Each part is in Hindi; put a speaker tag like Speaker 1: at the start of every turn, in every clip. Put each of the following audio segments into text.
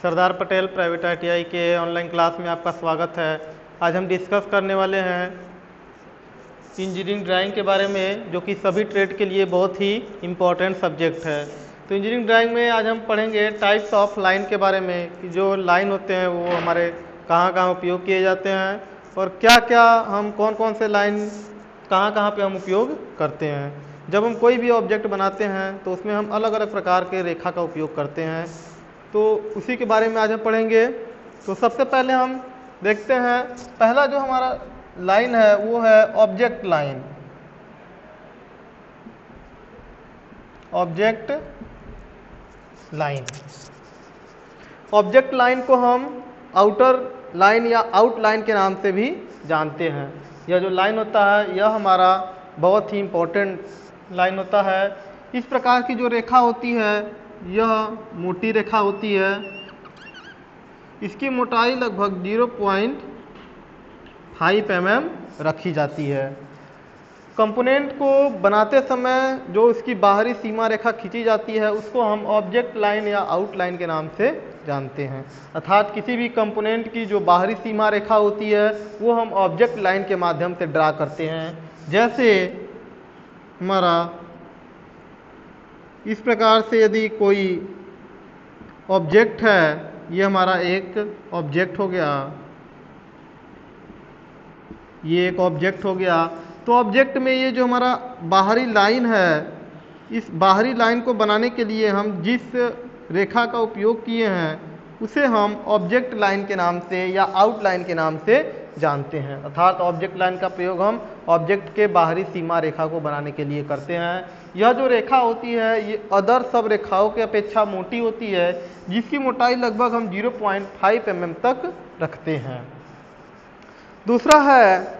Speaker 1: सरदार पटेल प्राइवेट ITI के ऑनलाइन क्लास में आपका स्वागत है। आज हम डिस्कस करने वाले हैं इंजीनियरिंग ड्राइंग के बारे में, जो कि सभी ट्रेड के लिए बहुत ही इम्पोर्टेंट सब्जेक्ट है। तो इंजीनियरिंग ड्राइंग में आज हम पढ़ेंगे टाइप्स ऑफ लाइन के बारे में, कि जो लाइन होते हैं वो हमारे कहाँ कहाँ उपयोग किए जाते हैं और क्या क्या हम कौन कौन से लाइन कहाँ कहाँ पे हम उपयोग करते हैं। जब हम कोई भी ऑब्जेक्ट बनाते हैं तो उसमें हम अलग अलग प्रकार के रेखा का उपयोग करते हैं, तो उसी के बारे में आज हम पढ़ेंगे। तो सबसे पहले हम देखते हैं, पहला जो हमारा लाइन है वो है object line. Object line, object line को हम आउटर लाइन या आउट लाइन के नाम से भी जानते हैं। यह जो लाइन होता है यह हमारा बहुत ही इम्पोर्टेंट लाइन होता है। इस प्रकार की जो रेखा होती है यह मोटी रेखा होती है। इसकी मोटाई लगभग 0.5 mm रखी जाती है। कंपोनेंट को बनाते समय जो इसकी बाहरी सीमा रेखा खींची जाती है उसको हम ऑब्जेक्ट लाइन या आउट लाइन के नाम से जानते हैं। अर्थात किसी भी कंपोनेंट की जो बाहरी सीमा रेखा होती है वो हम ऑब्जेक्ट लाइन के माध्यम से ड्रा करते हैं। जैसे हमारा इस प्रकार से यदि कोई ऑब्जेक्ट है, ये हमारा एक ऑब्जेक्ट हो गया, ये एक ऑब्जेक्ट हो गया। तो ऑब्जेक्ट में ये जो हमारा बाहरी लाइन है, इस बाहरी लाइन को बनाने के लिए हम जिस रेखा का उपयोग किए हैं उसे हम ऑब्जेक्ट लाइन के नाम से या आउट लाइन के नाम से जानते हैं। अर्थात ऑब्जेक्ट लाइन का प्रयोग हम ऑब्जेक्ट के बाहरी सीमा रेखा को बनाने के लिए करते हैं। यह जो रेखा होती है ये अदर सब रेखाओं के अपेक्षा मोटी होती है, जिसकी मोटाई लगभग हम 0.5 mm तक रखते हैं। दूसरा है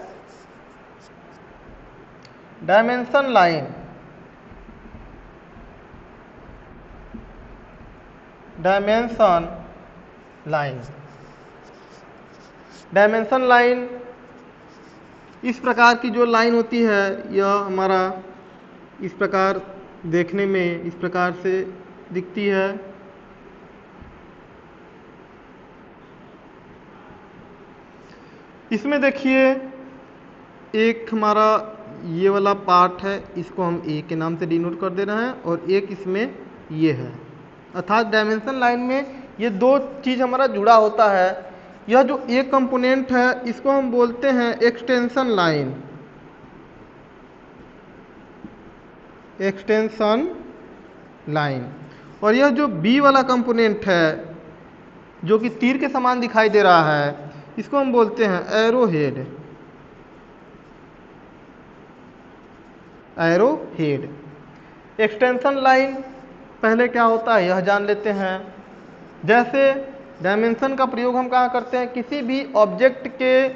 Speaker 1: dimension line. Dimension line, dimension line इस प्रकार की जो लाइन होती है यह हमारा इस प्रकार देखने में इस प्रकार से दिखती है। इसमें देखिए एक हमारा ये वाला पार्ट है, इसको हम ए के नाम से डिनोट कर दे रहे हैं और एक इसमें ये है। अर्थात डायमेंशन लाइन में ये दो चीज हमारा जुड़ा होता है। यह जो एक कंपोनेंट है इसको हम बोलते हैं एक्सटेंशन लाइन। एक्सटेंशन लाइन, और यह जो बी वाला कंपोनेंट है जो कि तीर के समान दिखाई दे रहा है इसको हम बोलते हैं arrow head. Arrow head. Extension line पहले क्या होता है यह जान लेते हैं। जैसे डायमेंशन का प्रयोग हम कहाँ करते हैं, किसी भी ऑब्जेक्ट के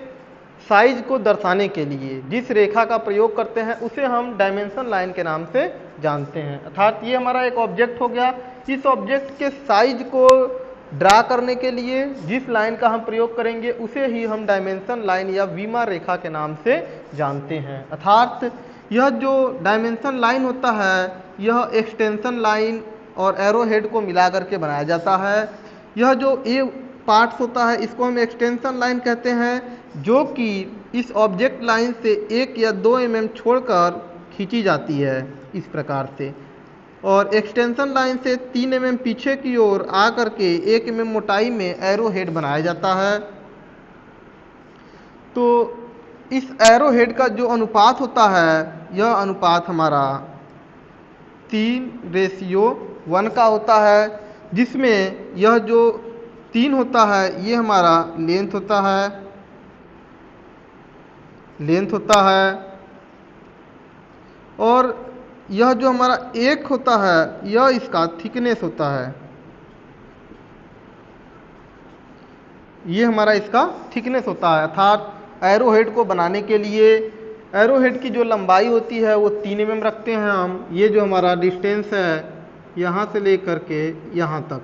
Speaker 1: साइज को दर्शाने के लिए जिस रेखा का प्रयोग करते हैं उसे हम डायमेंशन लाइन के नाम से जानते हैं। अर्थात ये हमारा एक ऑब्जेक्ट हो गया, इस ऑब्जेक्ट के साइज को ड्रा करने के लिए जिस लाइन का हम प्रयोग करेंगे उसे ही हम डायमेंशन लाइन या विमा रेखा के नाम से जानते हैं। अर्थात यह जो डायमेंशन लाइन होता है यह एक्सटेंशन लाइन और एरो हेड को मिला करके बनाया जाता है। यह जो ए पार्ट्स होता है इसको हम एक्सटेंशन लाइन कहते हैं, जो कि इस ऑब्जेक्ट लाइन से 1 या 2 mm छोड़कर खींची जाती है इस प्रकार से, और एक्सटेंशन लाइन से 3 mm पीछे की ओर आ करके 1 mm मोटाई में एरो हेड बनाया जाता है। तो इस एरो हेड का जो अनुपात होता है यह अनुपात हमारा 3:1 का होता है, जिसमें यह जो 3 होता है ये हमारा लेंथ होता है, और यह जो हमारा 1 होता है यह इसका थिकनेस होता है। ये हमारा इसका थिकनेस होता है। अर्थात एरो हेड को बनाने के लिए एरो हेड की जो लंबाई होती है वो 3 mm रखते हैं हम। ये जो हमारा डिस्टेंस है यहाँ से लेकर के यहाँ तक,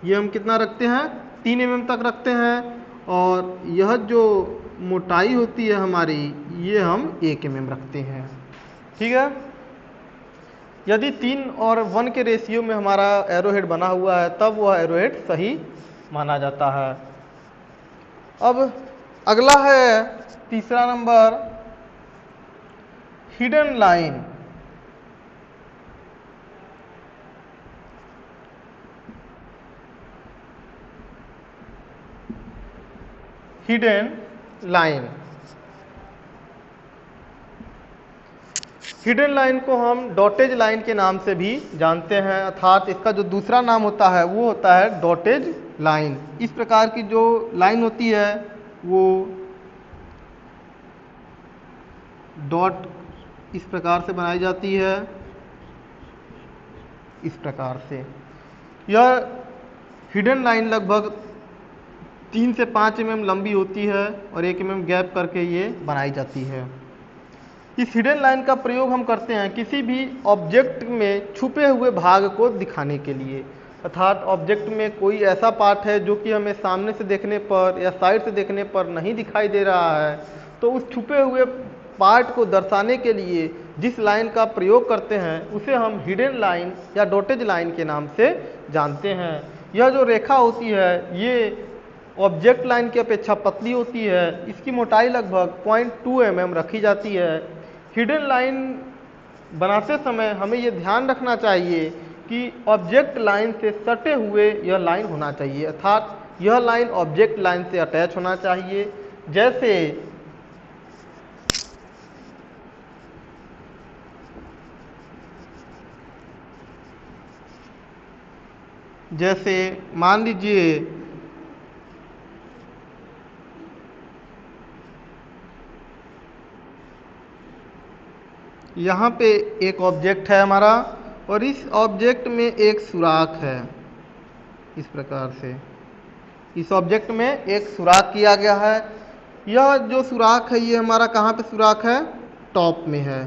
Speaker 1: ये हम कितना रखते हैं 3 mm तक रखते हैं, और यह जो मोटाई होती है हमारी ये हम 1 mm रखते हैं। ठीक है। यदि 3 और 1 के रेशियो में हमारा एरोहेड बना हुआ है तब वह एरोहेड सही माना जाता है। अब अगला है तीसरा number, hidden line. Hidden line, hidden line को हम डॉटेज लाइन के नाम से भी जानते हैं, अर्थात इसका जो दूसरा नाम होता है वो होता है डॉटेज लाइन। इस प्रकार की जो लाइन होती है वो डॉट इस प्रकार से बनाई जाती है, इस प्रकार से। यह हिडन लाइन लगभग 3 से 5 mm लंबी होती है और 1 mm गैप करके ये बनाई जाती है। इस हिडन लाइन का प्रयोग हम करते हैं किसी भी ऑब्जेक्ट में छुपे हुए भाग को दिखाने के लिए, अर्थात ऑब्जेक्ट में कोई ऐसा पार्ट है जो कि हमें सामने से देखने पर या साइड से देखने पर नहीं दिखाई दे रहा है, तो उस छुपे हुए पार्ट को दर्शाने के लिए जिस लाइन का प्रयोग करते हैं उसे हम हिडन लाइन या डॉटेज लाइन के नाम से जानते हैं। यह जो रेखा होती है ये ऑब्जेक्ट लाइन की अपेक्षा पतली होती है, इसकी मोटाई लगभग 0.2 mm रखी जाती है। हिडन लाइन बनाते समय हमें यह ध्यान रखना चाहिए कि ऑब्जेक्ट लाइन से सटे हुए यह लाइन होना चाहिए, अर्थात यह लाइन ऑब्जेक्ट लाइन से अटैच होना चाहिए। जैसे मान लीजिए यहाँ पे एक ऑब्जेक्ट है हमारा और इस ऑब्जेक्ट में एक सुराख है, इस प्रकार से इस ऑब्जेक्ट में एक सुराख किया गया है। यह जो सुराख है ये हमारा कहाँ पे सुराख है, टॉप में है,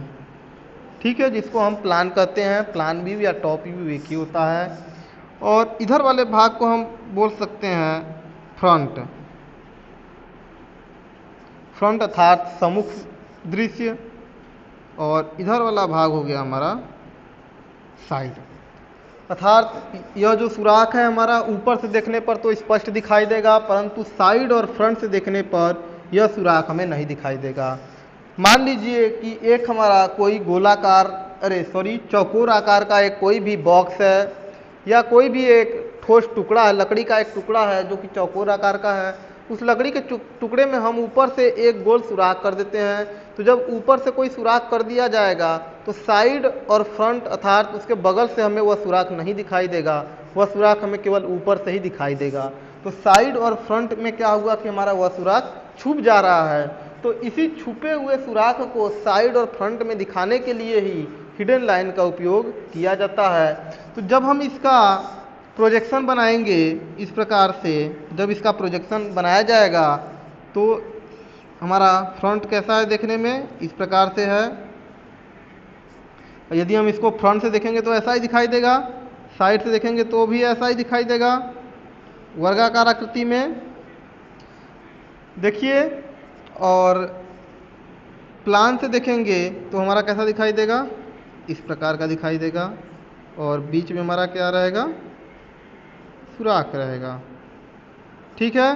Speaker 1: ठीक है, जिसको हम प्लान कहते हैं। प्लान व्यू या टॉप व्यू एक ही होता है। और इधर वाले भाग को हम बोल सकते हैं फ्रंट, फ्रंट अर्थात सम्मुख दृश्य, और इधर वाला भाग हो गया हमारा साइड, अर्थात यह जो सुराख है हमारा ऊपर से देखने पर तो स्पष्ट दिखाई देगा, परंतु साइड और फ्रंट से देखने पर यह सुराख हमें नहीं दिखाई देगा। मान लीजिए कि एक हमारा कोई गोलाकार चौकोर आकार का एक कोई भी बॉक्स है या कोई भी एक ठोस टुकड़ा है, लकड़ी का एक टुकड़ा है जो कि चौकोर आकार का है। उस लकड़ी के टुकड़े में हम ऊपर से एक गोल सुराख कर देते हैं, तो जब ऊपर से कोई सुराख कर दिया जाएगा तो साइड और फ्रंट अर्थात उसके बगल से हमें वह सुराख नहीं दिखाई देगा, वह सुराख हमें केवल ऊपर से ही दिखाई देगा। तो साइड और फ्रंट में क्या हुआ कि हमारा वह सुराख छुप जा रहा है। तो इसी छुपे हुए सुराख को साइड और फ्रंट में दिखाने के लिए ही हिडन लाइन का उपयोग किया जाता है। तो जब हम इसका प्रोजेक्शन बनाएंगे इस प्रकार से, जब इसका प्रोजेक्शन बनाया जाएगा तो हमारा फ्रंट कैसा है देखने में, इस प्रकार से है। यदि हम इसको फ्रंट से देखेंगे तो ऐसा ही दिखाई देगा, साइड से देखेंगे तो भी ऐसा ही दिखाई देगा, वर्गाकार आकृति में देखिए। और प्लान से देखेंगे तो हमारा कैसा दिखाई देगा, इस प्रकार का दिखाई देगा, और बीच में हमारा क्या रहेगा, सुराख रहेगा, ठीक है।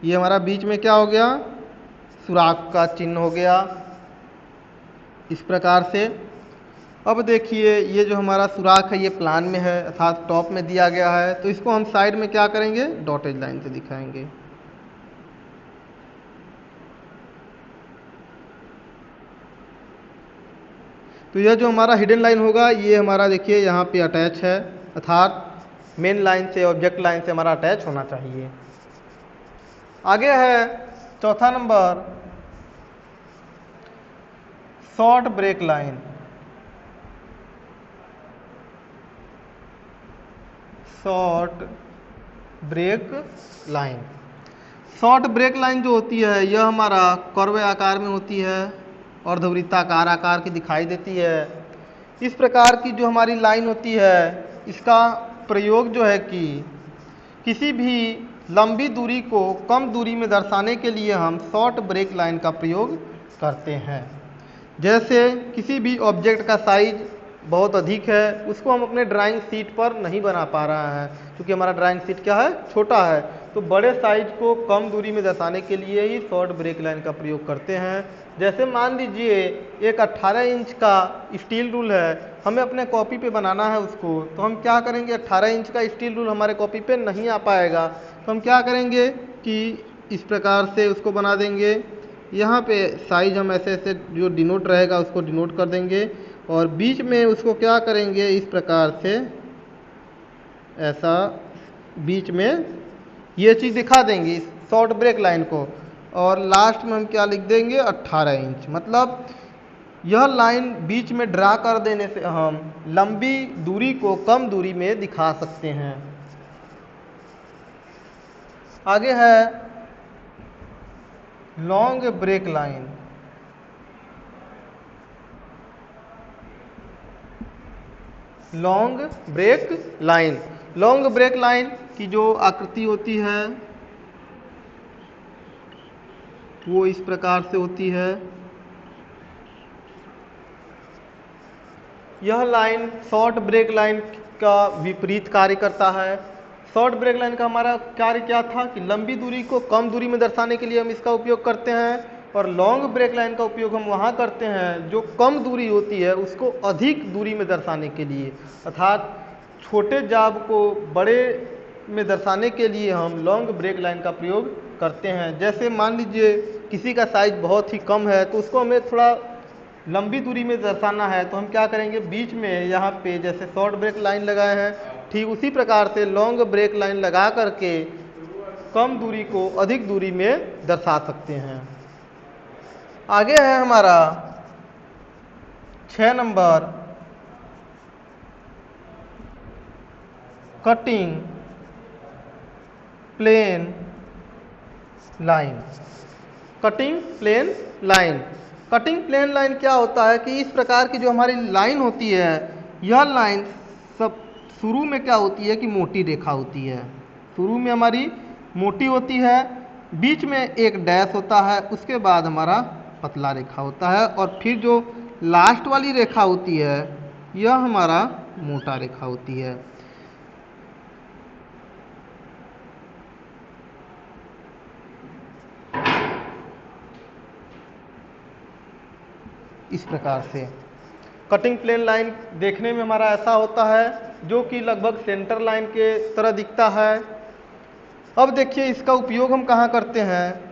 Speaker 1: ये हमारा बीच में क्या हो गया, सुराख का चिन्ह हो गया, इस प्रकार से। अब देखिए ये जो हमारा सुराख है ये प्लान में है अर्थात टॉप में दिया गया है, तो इसको हम साइड में क्या करेंगे, डॉटेज लाइन से दिखाएंगे। तो यह जो हमारा हिडन लाइन होगा ये हमारा देखिए यहाँ पे अटैच है, अर्थात मेन लाइन से ऑब्जेक्ट लाइन से हमारा अटैच होना चाहिए। आगे है चौथा number, short break line. Short break line, short break line जो होती है यह हमारा कर्व आकार में होती है, अर्धवृत्ताकार आकार की दिखाई देती है। इस प्रकार की जो हमारी लाइन होती है इसका प्रयोग जो है कि किसी भी लंबी दूरी को कम दूरी में दर्शाने के लिए हम शॉर्ट ब्रेक लाइन का प्रयोग करते हैं। जैसे किसी भी ऑब्जेक्ट का साइज बहुत अधिक है, उसको हम अपने ड्राइंग शीट पर नहीं बना पा रहा है क्योंकि हमारा ड्राइंग शीट क्या है, छोटा है। तो बड़े साइज को कम दूरी में दर्शाने के लिए ही शॉर्ट ब्रेक लाइन का प्रयोग करते हैं। जैसे मान लीजिए एक 18 इंच का स्टील रूल है, हमें अपने कॉपी पे बनाना है उसको, तो हम क्या करेंगे, 18 इंच का स्टील रूल हमारे कॉपी पे नहीं आ पाएगा, तो हम क्या करेंगे कि इस प्रकार से उसको बना देंगे। यहाँ पे साइज हम ऐसे ऐसे जो डिनोट रहेगा उसको डिनोट कर देंगे और बीच में उसको क्या करेंगे, इस प्रकार से ऐसा बीच में ये चीज़ दिखा देंगे इस शॉर्ट ब्रेक लाइन को, और लास्ट में हम क्या लिख देंगे, 18 इंच। मतलब यह लाइन बीच में ड्रा कर देने से हम लंबी दूरी को कम दूरी में दिखा सकते हैं। आगे है long break line. Long break line, long break line की जो आकृति होती है वो इस प्रकार से होती है। यह लाइन शॉर्ट ब्रेक लाइन का विपरीत कार्य करता है। शॉर्ट ब्रेक लाइन का हमारा कार्य क्या था कि लंबी दूरी को कम दूरी में दर्शाने के लिए हम इसका उपयोग करते हैं, और लॉन्ग ब्रेक लाइन का उपयोग हम वहाँ करते हैं जो कम दूरी होती है उसको अधिक दूरी में दर्शाने के लिए, अर्थात छोटे जाब को बड़े में दर्शाने के लिए हम लॉन्ग ब्रेक लाइन का प्रयोग करते हैं। जैसे मान लीजिए किसी का साइज बहुत ही कम है तो उसको हमें थोड़ा लंबी दूरी में दर्शाना है, तो हम क्या करेंगे, बीच में यहाँ पे जैसे शॉर्ट ब्रेक लाइन लगाए हैं, ठीक उसी प्रकार से लॉन्ग ब्रेक लाइन लगा करके कम दूरी को अधिक दूरी में दर्शा सकते हैं। आगे है हमारा 6 number, cutting plane line. Cutting plane line, cutting plane line क्या होता है कि इस प्रकार की जो हमारी लाइन होती है, यह लाइन सब शुरू में क्या होती है कि मोटी रेखा होती है, शुरू में हमारी मोटी होती है, बीच में एक डैश होता है, उसके बाद हमारा पतला रेखा होता है, और फिर जो लास्ट वाली रेखा होती है यह हमारा मोटा रेखा होती है। इस प्रकार से कटिंग प्लेन लाइन देखने में हमारा ऐसा होता है जो कि लगभग सेंटर लाइन के तरह दिखता है। अब देखिए इसका उपयोग हम कहाँ करते हैं,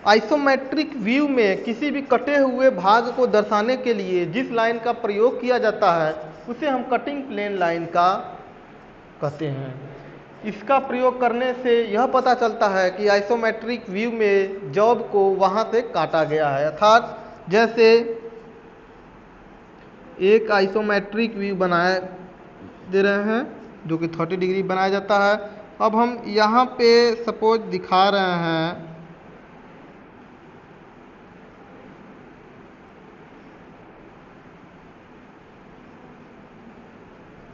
Speaker 1: आइसोमेट्रिक व्यू में किसी भी कटे हुए भाग को दर्शाने के लिए जिस लाइन का प्रयोग किया जाता है उसे हम कटिंग प्लेन लाइन का कहते हैं। इसका प्रयोग करने से यह पता चलता है कि आइसोमेट्रिक व्यू में जॉब को वहाँ से काटा गया है, अर्थात जैसे एक आइसोमेट्रिक व्यू बनाए दे रहे हैं जो कि 30 डिग्री बनाया जाता है। अब हम यहाँ पे सपोज दिखा रहे हैं,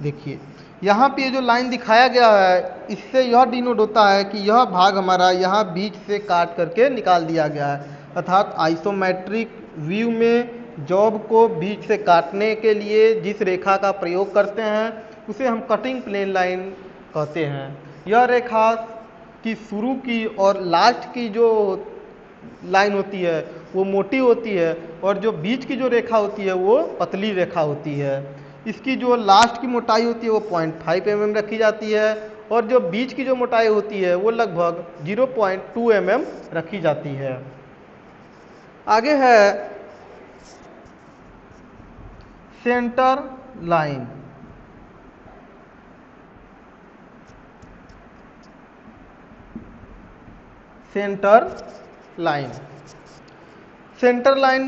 Speaker 1: देखिए यहाँ पे जो लाइन दिखाया गया है इससे यह डिनोट होता है कि यह भाग हमारा यहाँ बीच से काट करके निकाल दिया गया है, अर्थात आइसोमेट्रिक व्यू में जॉब को बीच से काटने के लिए जिस रेखा का प्रयोग करते हैं उसे हम कटिंग प्लेन लाइन कहते हैं। यह रेखा की शुरू की और लास्ट की जो लाइन होती है वो मोटी होती है, और जो बीच की जो रेखा होती है वो पतली रेखा होती है। इसकी जो लास्ट की मोटाई होती है वो 0.5 mm रखी जाती है, और जो बीच की जो मोटाई होती है वो लगभग 0.2 mm रखी जाती है। आगे है centre line. Centre line, centre line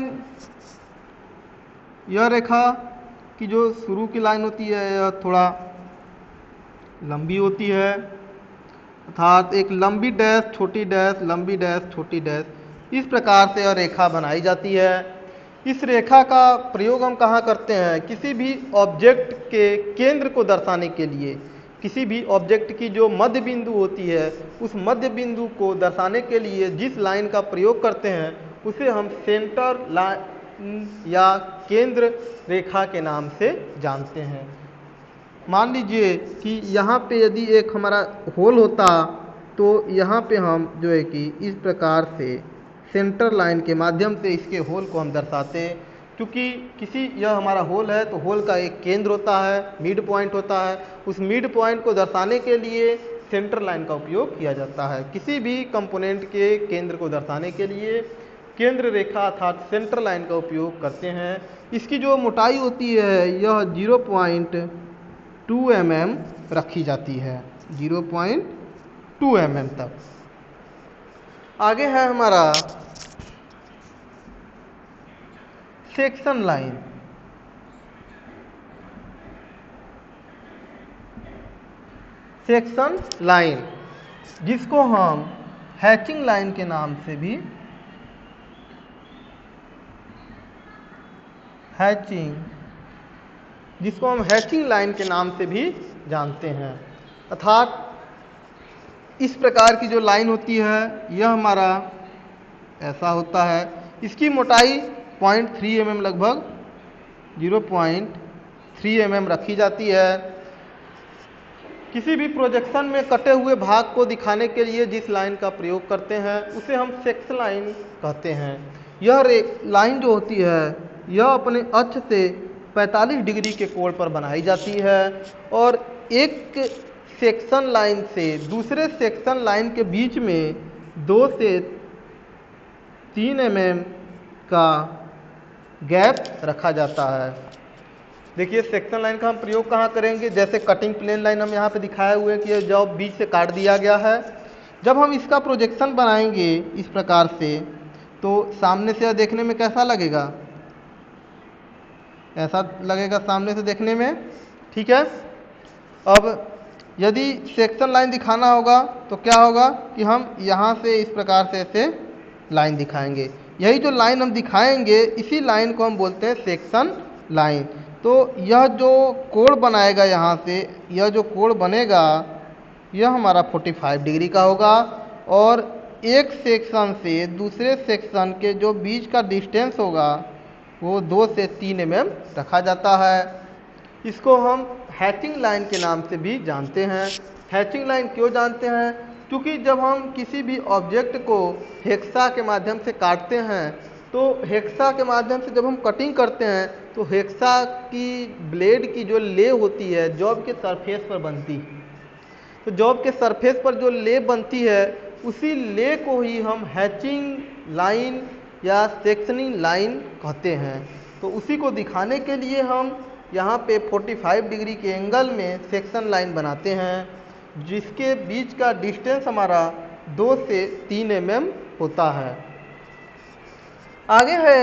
Speaker 1: यह रेखा की जो शुरू की लाइन होती है यह थोड़ा लंबी होती है, अर्थात एक लंबी डैश छोटी डैश लंबी डैश छोटी डैश, इस प्रकार से यह रेखा बनाई जाती है। इस रेखा का प्रयोग हम कहाँ करते हैं, किसी भी ऑब्जेक्ट के केंद्र को दर्शाने के लिए, किसी भी ऑब्जेक्ट की जो मध्य बिंदु होती है उस मध्य बिंदु को दर्शाने के लिए जिस लाइन का प्रयोग करते हैं उसे हम सेंटर या केंद्र रेखा के नाम से जानते हैं। मान लीजिए कि यहाँ पे यदि एक हमारा होल होता तो यहाँ पे हम जो है कि इस प्रकार से सेंटर लाइन के माध्यम से इसके होल को हम दर्शाते। क्योंकि यह हमारा होल है तो होल का एक केंद्र होता है, मिड पॉइंट होता है। उस मिड पॉइंट को दर्शाने के लिए सेंटर लाइन का उपयोग किया जाता है। किसी भी कंपोनेंट के केंद्र को दर्शाने के लिए केंद्र रेखा अर्थात सेंटर लाइन का उपयोग करते हैं। इसकी जो मोटाई होती है यह 0.2 mm रखी जाती है, 0.2 mm तक। आगे है हमारा सेक्शन लाइन। सेक्शन लाइन जिसको हम हैचिंग लाइन के नाम से भी हैचिंग लाइन के नाम से भी जानते हैं। अर्थात इस प्रकार की जो लाइन होती है यह हमारा ऐसा होता है। इसकी मोटाई 0.3 mm लगभग 0.3 mm रखी जाती है। किसी भी प्रोजेक्शन में कटे हुए भाग को दिखाने के लिए जिस लाइन का प्रयोग करते हैं उसे हम सेक्शन लाइन कहते हैं। यह लाइन जो होती है यह अपने अक्ष से 45 डिग्री के कोण पर बनाई जाती है और एक सेक्शन लाइन से दूसरे सेक्शन लाइन के बीच में 2 से 3 mm का गैप रखा जाता है। देखिए सेक्शन लाइन का हम प्रयोग कहाँ करेंगे, जैसे कटिंग प्लेन लाइन हम यहाँ पे दिखाए हुए कि जो बीच से काट दिया गया है। जब हम इसका प्रोजेक्शन बनाएंगे इस प्रकार से तो सामने से देखने में कैसा लगेगा, ऐसा लगेगा सामने से देखने में, ठीक है। अब यदि सेक्शन लाइन दिखाना होगा तो क्या होगा कि हम यहाँ से इस प्रकार से ऐसे लाइन दिखाएंगे। यही जो लाइन हम दिखाएंगे इसी लाइन को हम बोलते हैं सेक्शन लाइन। तो यह जो कोण बनाएगा यहाँ से, यह जो कोण बनेगा यह हमारा 45 डिग्री का होगा और एक सेक्शन से दूसरे सेक्शन के जो बीच का डिस्टेंस होगा वो 2 से 3 mm रखा जाता है। इसको हम हैचिंग लाइन के नाम से भी जानते हैं। हैचिंग लाइन क्यों जानते हैं, क्योंकि जब हम किसी भी ऑब्जेक्ट को हेक्सा के माध्यम से काटते हैं तो हेक्सा के माध्यम से जब हम कटिंग करते हैं तो हेक्सा की ब्लेड की जो ले होती है जॉब के सरफेस पर बनती है। तो जॉब के सरफेस पर जो ले बनती है उसी ले को ही हम हैचिंग लाइन या सेक्शनिंग लाइन कहते हैं। तो उसी को दिखाने के लिए हम यहाँ पे 45 डिग्री के एंगल में सेक्शन लाइन बनाते हैं जिसके बीच का डिस्टेंस हमारा 2 से 3 mm होता है। आगे है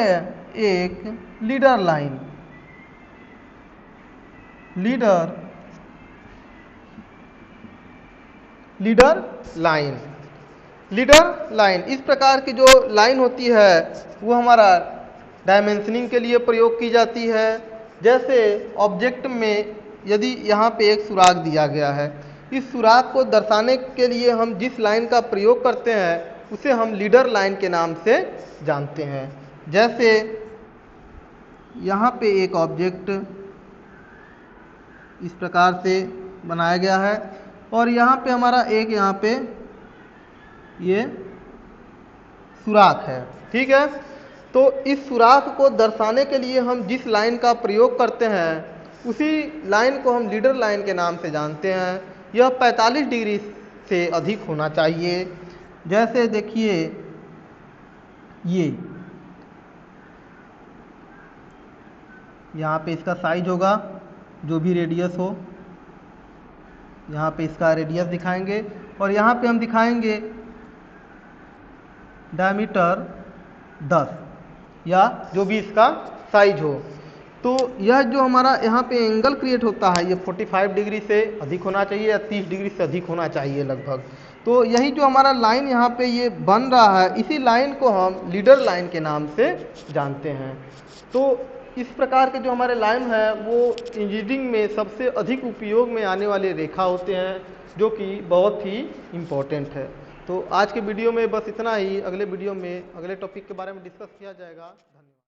Speaker 1: एक लीडर लाइन। लीडर लाइन इस प्रकार की जो लाइन होती है वो हमारा डायमेंशनिंग के लिए प्रयोग की जाती है। जैसे ऑब्जेक्ट में यदि यहाँ पे एक सुराग दिया गया है, इस सुराग को दर्शाने के लिए हम जिस लाइन का प्रयोग करते हैं उसे हम लीडर लाइन के नाम से जानते हैं। जैसे यहाँ पे एक ऑब्जेक्ट इस प्रकार से बनाया गया है और यहाँ पे हमारा एक यहाँ पे ये सुराख है, ठीक है। तो इस सुराख को दर्शाने के लिए हम जिस लाइन का प्रयोग करते हैं उसी लाइन को हम लीडर लाइन के नाम से जानते हैं। यह 45 डिग्री से अधिक होना चाहिए। जैसे देखिए ये यहाँ पे इसका साइज होगा जो भी रेडियस हो, यहाँ पे इसका रेडियस दिखाएंगे और यहाँ पे हम दिखाएंगे डायमीटर 10 या जो भी इसका साइज हो। तो यह जो हमारा यहाँ पे एंगल क्रिएट होता है ये 45 डिग्री से अधिक होना चाहिए या 30 डिग्री से अधिक होना चाहिए लगभग। तो यही जो हमारा लाइन यहाँ पे ये बन रहा है इसी लाइन को हम लीडर लाइन के नाम से जानते हैं। तो इस प्रकार के जो हमारे लाइन है वो इंजीनियरिंग में सबसे अधिक उपयोग में आने वाले रेखा होते हैं जो कि बहुत ही इम्पोर्टेंट है। तो आज के वीडियो में बस इतना ही। अगले वीडियो में अगले टॉपिक के बारे में डिस्कस किया जाएगा। धन्यवाद।